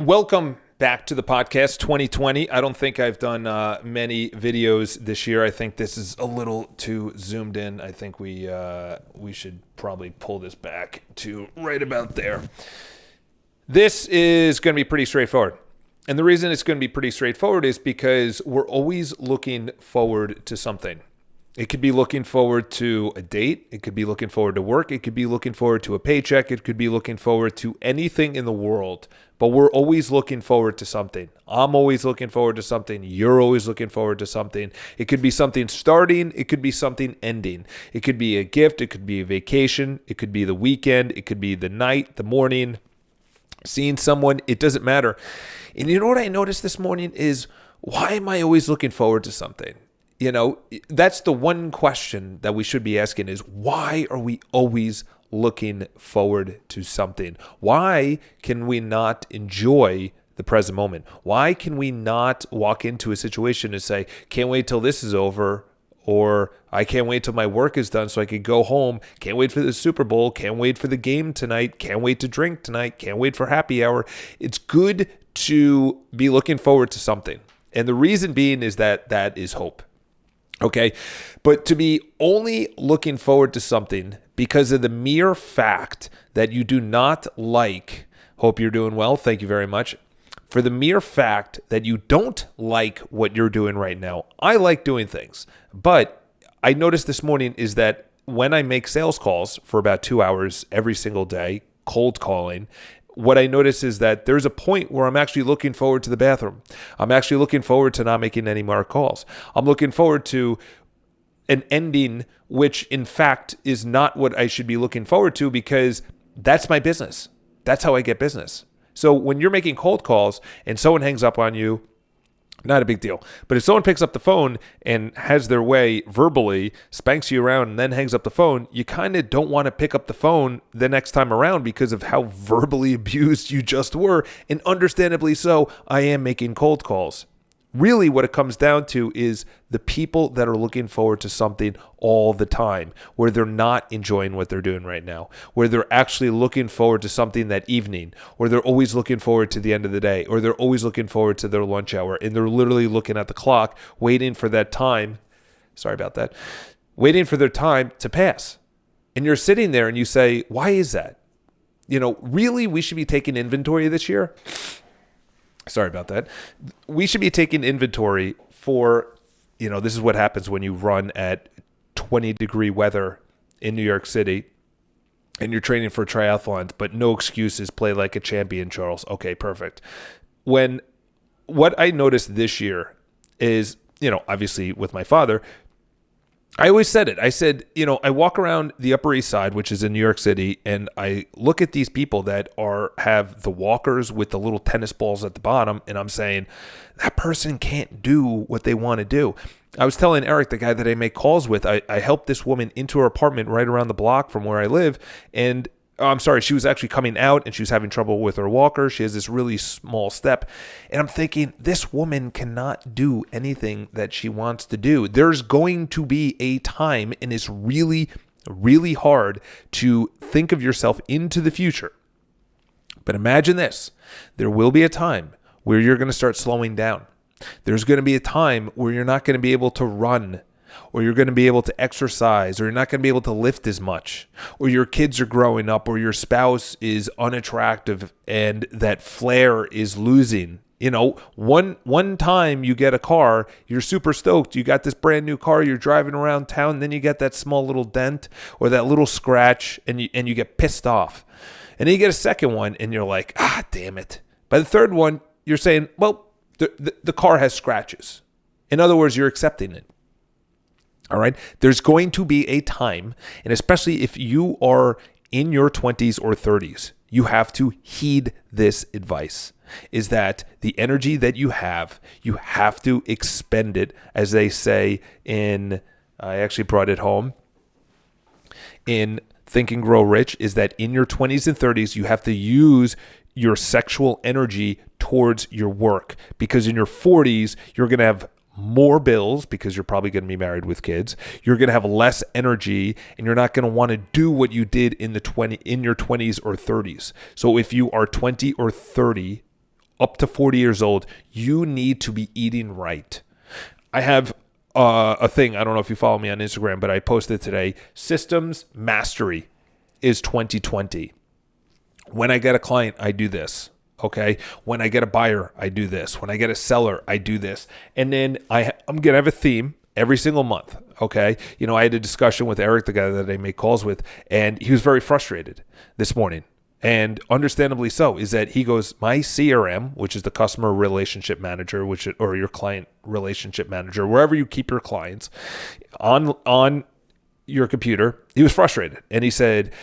Welcome back to the podcast 2020. I don't think I've done many videos this year. I think this is a little too zoomed in. I think we should probably pull this back to right about there. This is going to be pretty straightforward. And the reason it's going to be pretty straightforward is because we're always looking forward to something. It could be looking forward to a date. It could be looking forward to work. It could be looking forward to a paycheck. It could be looking forward to anything in the world. But we're always looking forward to something. I'm always looking forward to something. You're always looking forward to something. It could be something starting. It could be something ending. It could be a gift. It could be a vacation. It could be the weekend. It could be the night, the morning, seeing someone. It doesn't matter. And you know what I noticed this morning is, why am I always looking forward to something? You know, that's the one question that we should be asking is, why are we always looking forward to something? Why can we not enjoy the present moment? Why can we not walk into a situation and say, can't wait till this is over, or I can't wait till my work is done so I can go home, can't wait for the Super Bowl, can't wait for the game tonight, can't wait to drink tonight, can't wait for happy hour. It's good to be looking forward to something. And the reason being is that is hope. Okay, but to be only looking forward to something because of the mere fact that you do not like, hope you're doing well, thank you very much, for the mere fact that you don't like what you're doing right now. I like doing things, but I noticed this morning is that when I make sales calls for about 2 hours every single day, cold calling, what I notice is that there's a point where I'm actually looking forward to the bathroom. I'm actually looking forward to not making any more calls. I'm looking forward to an ending, which in fact is not what I should be looking forward to, because that's my business. That's how I get business. So when you're making cold calls and someone hangs up on you, not a big deal. But if someone picks up the phone and has their way verbally, spanks you around, and then hangs up the phone, you kind of don't want to pick up the phone the next time around because of how verbally abused you just were. And understandably so, I am making cold calls. Really, what it comes down to is the people that are looking forward to something all the time, where they're not enjoying what they're doing right now, where they're actually looking forward to something that evening, or they're always looking forward to the end of the day, or they're always looking forward to their lunch hour, and they're literally looking at the clock, waiting for that time. Sorry about that. Waiting for their time to pass. And you're sitting there and you say, why is that? You know, really, we should be taking inventory this year. Sorry about that. We should be taking inventory for, this is what happens when you run at 20-degree weather in New York City and you're training for triathlons, but no excuses, play like a champion, Charles. Okay, perfect. What I noticed this year is, obviously with my father, I always said it. I said, I walk around the Upper East Side, which is in New York City, and I look at these people that have the walkers with the little tennis balls at the bottom, and I'm saying, that person can't do what they want to do. I was telling Eric, the guy that I make calls with, I helped this woman into her apartment right around the block from where I live, and she was actually coming out and she was having trouble with her walker. She has this really small step. And I'm thinking, this woman cannot do anything that she wants to do. There's going to be a time, and it's really, really hard to think of yourself into the future. But imagine this. There will be a time where you're going to start slowing down. There's going to be a time where you're not going to be able to run, or you're going to be able to exercise, or you're not going to be able to lift as much, or your kids are growing up, or your spouse is unattractive and that flair is losing. One time you get a car, you're super stoked. You got this brand new car, you're driving around town, then you get that small little dent or that little scratch, and you get pissed off. And then you get a second one and you're like, damn it. By the third one, you're saying, well, the car has scratches. In other words, you're accepting it. All right. There's going to be a time, and especially if you are in your 20s or 30s, you have to heed this advice, is that the energy that you have to expend it, as they say I actually brought it home in Think and Grow Rich, is that in your 20s and 30s, you have to use your sexual energy towards your work, because in your 40s, you're going to have more bills because you're probably going to be married with kids. You're going to have less energy, and you're not going to want to do what you did in your 20s or 30s. So if you are 20 or 30, up to 40 years old, you need to be eating right. I have a thing. I don't know if you follow me on Instagram, but I posted today. Systems mastery is 2020. When I get a client, I do this. Okay. When I get a buyer, I do this. When I get a seller, I do this. And then I'm going to have a theme every single month. Okay. I had a discussion with Eric, the guy that I make calls with, and he was very frustrated this morning. And understandably so, is that he goes, my CRM, which is the customer relationship manager, or your client relationship manager, wherever you keep your clients, on your computer, he was frustrated. And he said,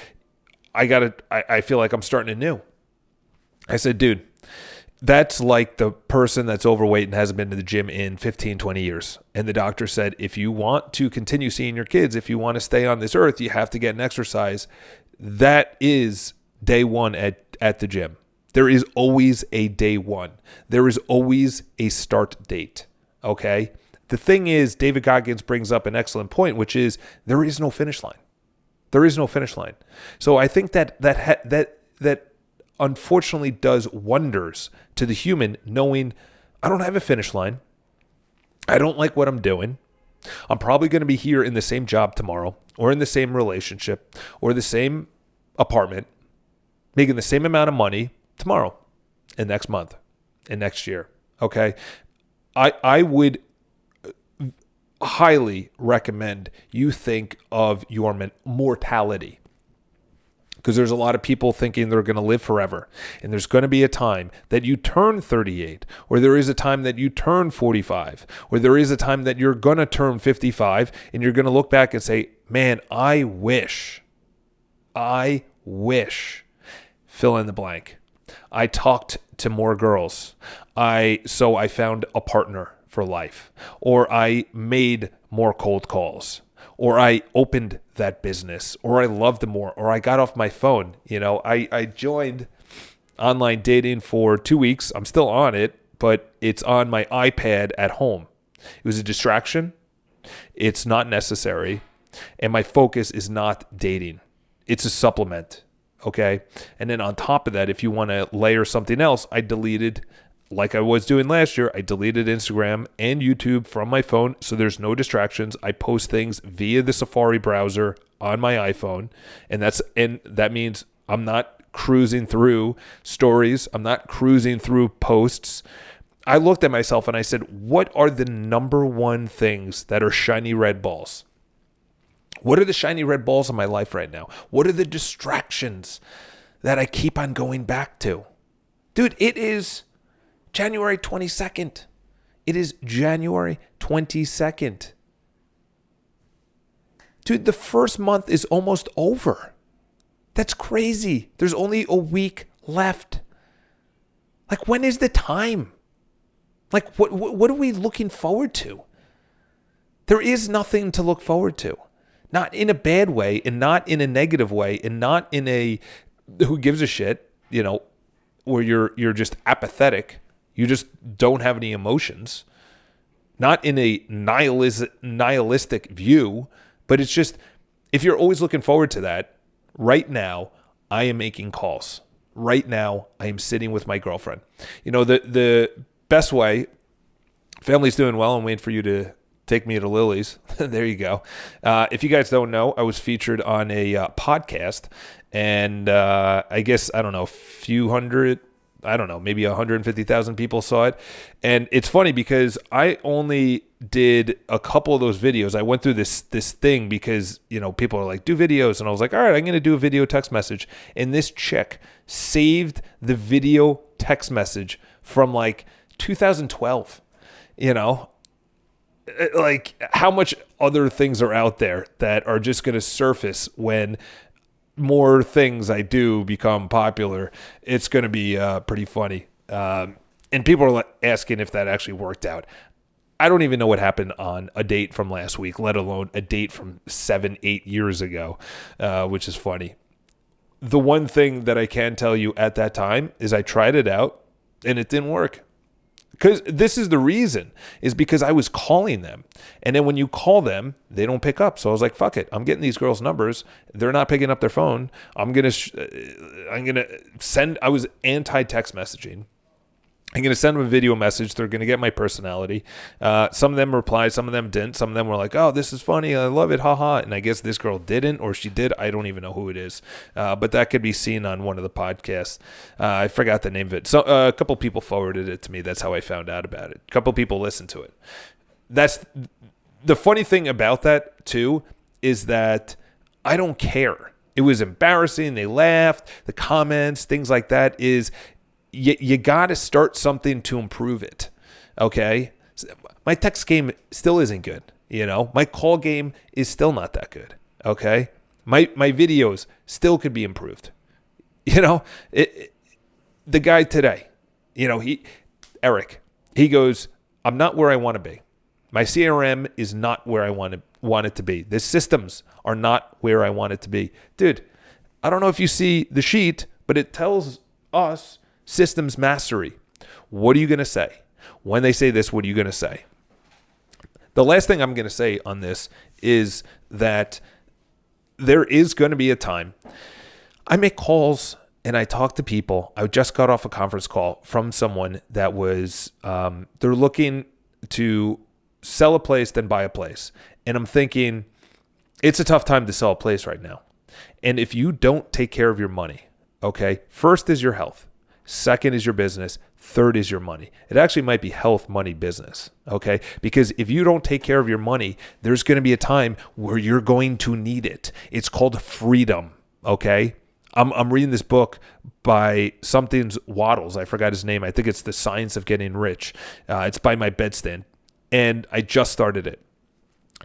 I feel like I'm starting anew. I said, dude, that's like the person that's overweight and hasn't been to the gym in 15, 20 years. And the doctor said, if you want to continue seeing your kids, if you want to stay on this earth, you have to get an exercise. That is day one at the gym. There is always a day one. There is always a start date. Okay. The thing is, David Goggins brings up an excellent point, which is there is no finish line. There is no finish line. So I think that unfortunately does wonders to the human, knowing I don't have a finish line. I don't like what I'm doing. I'm probably going to be here in the same job tomorrow, or in the same relationship, or the same apartment, making the same amount of money tomorrow and next month and next year. Okay. I would highly recommend you think of your mortality, because there's a lot of people thinking they're going to live forever. And there's going to be a time that you turn 38, or there is a time that you turn 45, or there is a time that you're going to turn 55, and you're going to look back and say, man, I wish, fill in the blank. I talked to more girls. So I found a partner for life, or I made more cold calls, or I opened that business, or I loved more, or I got off my phone. I joined online dating for 2 weeks. I'm still on it, but it's on my iPad at home. It was a distraction. It's not necessary. And my focus is not dating. It's a supplement. Okay. And then on top of that, if you want to layer something else, I deleted, like I was doing last year, I deleted Instagram and YouTube from my phone, so there's no distractions. I post things via the Safari browser on my iPhone, and that means I'm not cruising through stories. I'm not cruising through posts. I looked at myself and I said, what are the number one things that are shiny red balls? What are the shiny red balls in my life right now? What are the distractions that I keep on going back to? Dude, it is January 22nd. It is January 22nd. Dude, the first month is almost over. That's crazy. There's only a week left. Like, when is the time? Like, what are we looking forward to? There is nothing to look forward to. Not in a bad way, and not in a negative way, and not in a who gives a shit, where you're just apathetic. You just don't have any emotions. Not in a nihilistic view, but it's just, if you're always looking forward to that, right now, I am making calls. Right now, I am sitting with my girlfriend. The best way, family's doing well. I'm waiting for you to take me to Lily's. There you go. If you guys don't know, I was featured on a podcast, and I guess, I don't know, maybe 150,000 people saw it. And it's funny because I only did a couple of those videos. I went through this thing because, people are like, do videos. And I was like, all right, I'm going to do a video text message. And this chick saved the video text message from like 2012, like how much other things are out there that are just going to surface when more things I do become popular. It's going to be pretty funny. And people are asking if that actually worked out. I don't even know what happened on a date from last week, let alone a date from 7-8 years ago, which is funny. The one thing that I can tell you at that time is I tried it out and it didn't work. Because this is the reason, is because I was calling them. And then when you call them, they don't pick up. So I was like, fuck it. I'm getting these girls' numbers. They're not picking up their phone. I'm going to send, I was anti-text messaging. I'm going to send them a video message. They're going to get my personality. Some of them replied. Some of them didn't. Some of them were like, oh, this is funny. I love it. Haha. And I guess this girl didn't, or she did. I don't even know who it is. But that could be seen on one of the podcasts. I forgot the name of it. So a couple people forwarded it to me. That's how I found out about it. A couple people listened to it. That's the funny thing about that, too, is that I don't care. It was embarrassing. They laughed. The comments, things like that is... You got to start something to improve it, okay? My text game still isn't good, My call game is still not that good, okay? My videos still could be improved. The guy today, Eric, he goes, I'm not where I want to be. My CRM is not where I want it to be. The systems are not where I want it to be. Dude, I don't know if you see the sheet, but it tells us systems mastery. What are you going to say? When they say this, what are you going to say? The last thing I'm going to say on this is that there is going to be a time. I make calls and I talk to people. I just got off a conference call from someone that was, they're looking to sell a place, then buy a place. And I'm thinking, it's a tough time to sell a place right now. And if you don't take care of your money, okay, first is your health. Second is your business. Third is your money. It actually might be health, money, business, okay? Because if you don't take care of your money, there's going to be a time where you're going to need it. It's called freedom, okay? I'm reading this book by something's Waddles. I forgot his name. I think it's The Science of Getting Rich. It's by my bedstand, and I just started it.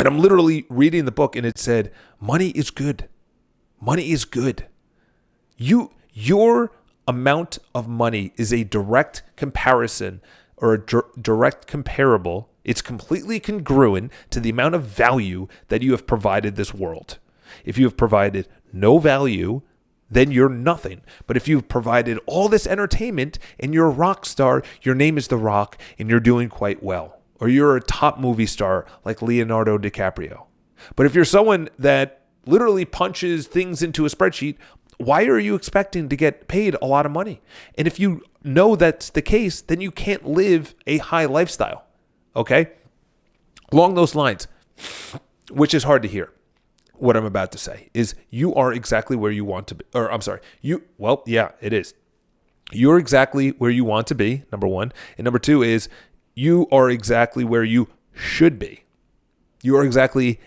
And I'm literally reading the book, and it said, money is good. Money is good. Your amount of money is a direct comparison or a direct comparable. It's completely congruent to the amount of value that you have provided this world. If you have provided no value, then you're nothing. But if you've provided all this entertainment and you're a rock star, your name is The Rock and you're doing quite well. Or you're a top movie star like Leonardo DiCaprio. But if you're someone that literally punches things into a spreadsheet, why are you expecting to get paid a lot of money? And if you know that's the case, then you can't live a high lifestyle, okay? Along those lines, which is hard to hear, what I'm about to say is you are exactly where you want to be. Or I'm sorry, it is. You're exactly where you want to be, number one. And number two is you are exactly where you should be. You are exactly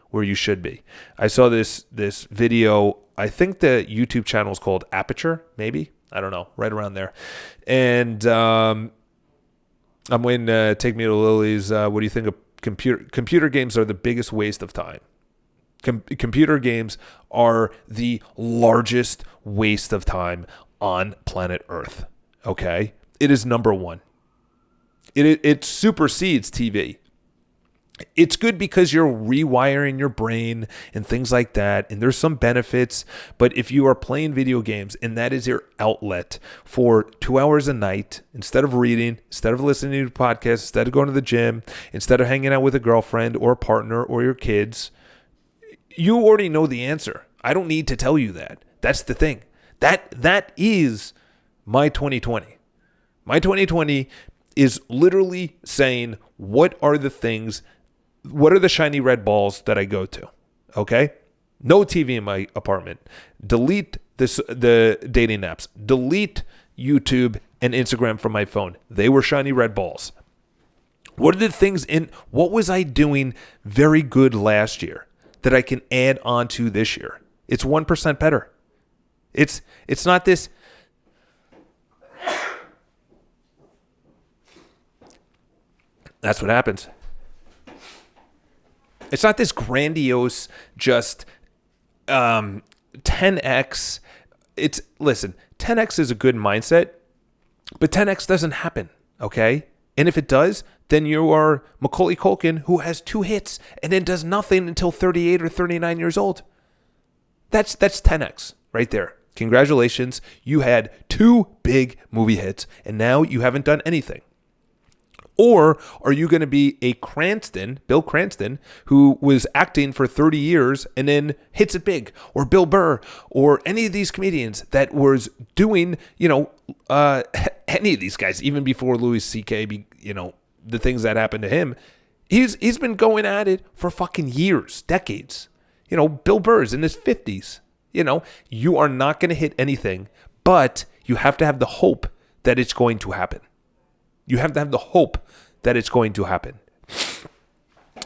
where you should be. I saw this video. I think the YouTube channel is called Aperture, maybe. I don't know, right around there. And I'm waiting to Take Me to Lily's. What do you think of computer games are the biggest waste of time? Computer games are the largest waste of time on planet Earth, okay? It is number one. It supersedes TV. It's good because you're rewiring your brain and things like that, and there's some benefits. But if you are playing video games and that is your outlet for 2 hours a night, instead of reading, instead of listening to podcasts, instead of going to the gym, instead of hanging out with a girlfriend or a partner or your kids, you already know the answer. I don't need to tell you that. That's the thing. That is my 2020. My 2020 is literally saying, what are the shiny red balls that I go to? Okay? No TV in my apartment. Delete the dating apps. Delete YouTube and Instagram from my phone. They were shiny red balls. What are the things what was I doing very good last year that I can add on to this year? It's 1% better. It's not this. That's what happens. It's not this grandiose, just 10x. Listen, 10x is a good mindset, but 10x doesn't happen, okay? And if it does, then you are Macaulay Culkin, who has 2 hits and then does nothing until 38 or 39 years old. That's 10x right there. Congratulations. You had 2 big movie hits, and now you haven't done anything. Or are you going to be a Bill Cranston, who was acting for 30 years and then hits it big? Or Bill Burr, or any of these comedians that was doing, any of these guys, even before Louis C.K., the things that happened to him. He's been going at it for fucking years, decades. Bill Burr's in his 50s. You are not going to hit anything, but you have to have the hope that it's going to happen. You have to have the hope that it's going to happen.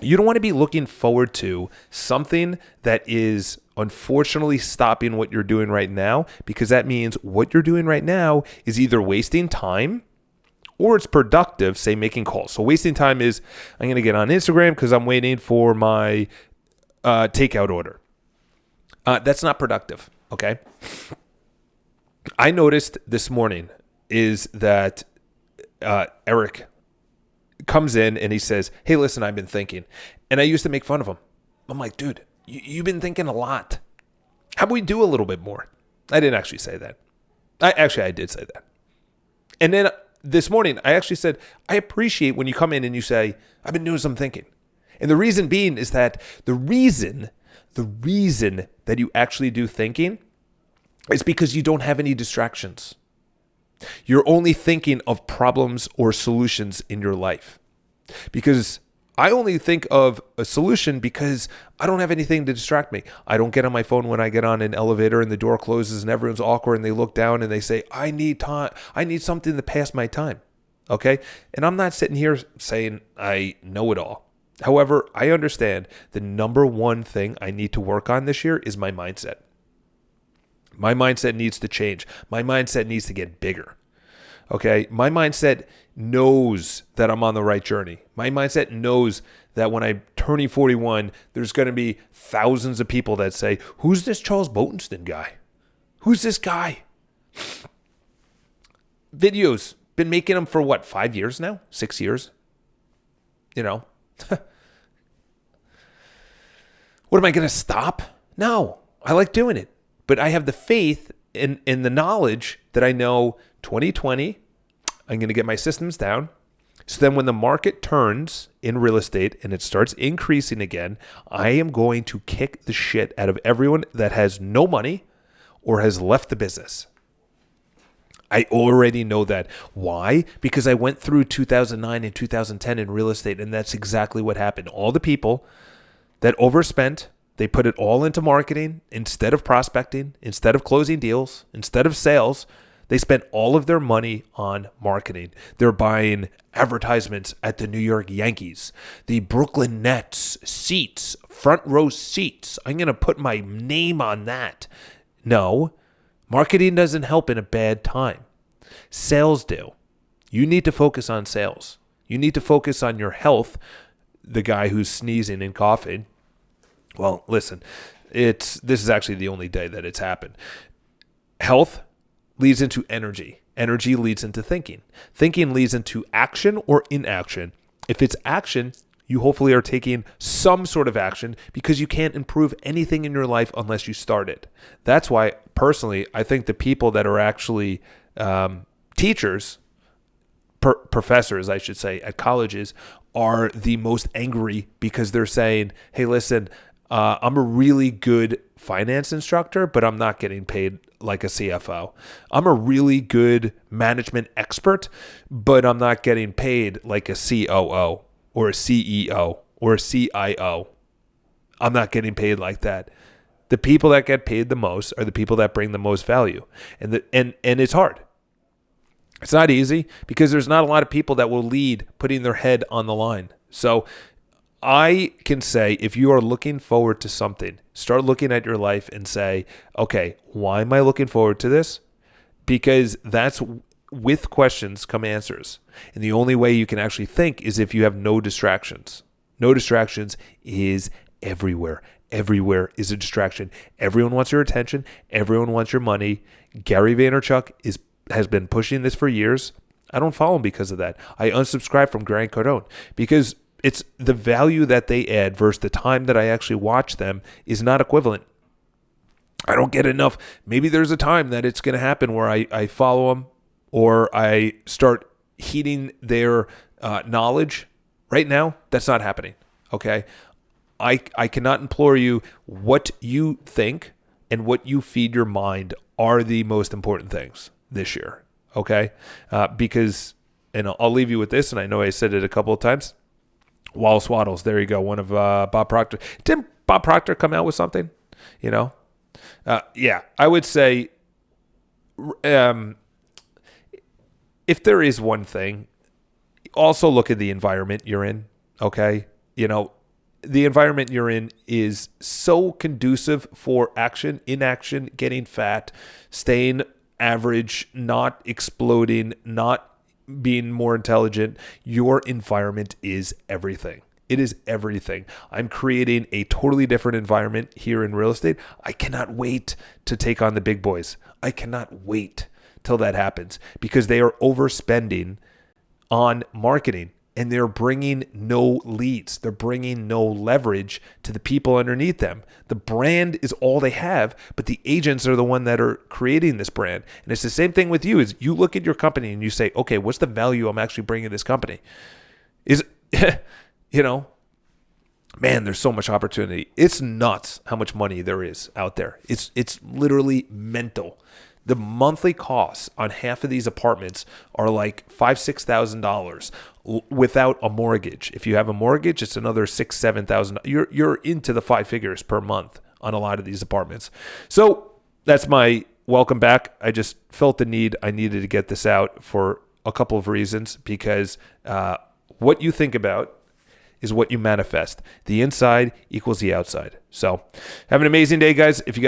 You don't want to be looking forward to something that is unfortunately stopping what you're doing right now, because that means what you're doing right now is either wasting time or it's productive, say making calls. So wasting time is, I'm going to get on Instagram because I'm waiting for my takeout order. That's not productive, okay? I noticed this morning is that Eric comes in and he says, hey, listen, I've been thinking. And I used to make fun of him. I'm like, dude, you've been thinking a lot. How about we do a little bit more? I didn't actually say that. I did say that. And then this morning, I actually said, I appreciate when you come in and you say, I've been doing some thinking. And the reason being is that the reason that you actually do thinking is because you don't have any distractions. You're only thinking of problems or solutions in your life. Because I only think of a solution because I don't have anything to distract me. I don't get on my phone when I get on an elevator and the door closes and everyone's awkward and they look down and they say, I need time. I need something to pass my time. Okay? And I'm not sitting here saying I know it all. However, I understand the number one thing I need to work on this year is my mindset. My mindset needs to change. My mindset needs to get bigger. Okay? My mindset knows that I'm on the right journey. My mindset knows that when I'm turning 41, there's going to be thousands of people that say, who's this Charles Botensten guy? Who's this guy? Videos. Been making them for what, 5 years now? 6 years? What, am I going to stop? No, I like doing it. But I have the faith in the knowledge that I know 2020, I'm going to get my systems down. So then when the market turns in real estate and it starts increasing again, I am going to kick the shit out of everyone that has no money or has left the business. I already know that. Why? Because I went through 2009 and 2010 in real estate, and that's exactly what happened. All the people that overspent, they put it all into marketing instead of prospecting, instead of closing deals, instead of sales. They spent all of their money on marketing. They're buying advertisements at the New York Yankees, the Brooklyn Nets seats, front row seats. I'm going to put my name on that. No, marketing doesn't help in a bad time. Sales do. You need to focus on sales. You need to focus on your health. The guy who's sneezing and coughing. Well, listen, this is actually the only day that it's happened. Health leads into energy. Energy leads into thinking. Thinking leads into action or inaction. If it's action, you hopefully are taking some sort of action because you can't improve anything in your life unless you start it. That's why, personally, I think the people that are actually teachers, professors, I should say, at colleges are the most angry because they're saying, hey, listen, I'm a really good finance instructor, but I'm not getting paid like a CFO. I'm a really good management expert, but I'm not getting paid like a COO or a CEO or a CIO. I'm not getting paid like that. The people that get paid the most are the people that bring the most value. And it's hard. It's not easy because there's not a lot of people that will lead putting their head on the line. So I can say, if you are looking forward to something, start looking at your life and say, okay, why am I looking forward to this? Because that's with questions come answers. And the only way you can actually think is if you have no distractions. No distractions is everywhere. Everywhere is a distraction. Everyone wants your attention. Everyone wants your money. Gary Vaynerchuk has been pushing this for years. I don't follow him because of that. I unsubscribe from Grant Cardone because it's the value that they add versus the time that I actually watch them is not equivalent. I don't get enough. Maybe there's a time that it's going to happen where I follow them or I start, heeding their knowledge right now, that's not happening. Okay. I cannot implore you. What you think and what you feed your mind are the most important things this year. Okay. Because, and I'll leave you with this, and I know I said it a couple of times. Wall Swaddles. There you go. One of Bob Proctor. Didn't Bob Proctor come out with something? Yeah, I would say if there is one thing, also look at the environment you're in, okay? The environment you're in is so conducive for action, inaction, getting fat, staying average, not exploding, not being more intelligent. Your environment is everything. It is everything. I'm creating a totally different environment here in real estate. I cannot wait to take on the big boys. I cannot wait till that happens because they are overspending on marketing and they're bringing no leads. They're bringing no leverage to the people underneath them. The brand is all they have, but the agents are the one that are creating this brand. And it's the same thing with you. Is you look at your company and you say, okay, what's the value I'm actually bringing to this company? Man, there's so much opportunity. It's nuts how much money there is out there. It's literally mental. The monthly costs on half of these apartments are like $5,000-$6,000 without a mortgage. If you have a mortgage, it's another $6,000-$7,000. You're into the 5 figures per month on a lot of these apartments. So that's my welcome back. I just felt the need. I needed to get this out for a couple of reasons because what you think about is what you manifest. The inside equals the outside. So have an amazing day, guys. If you guys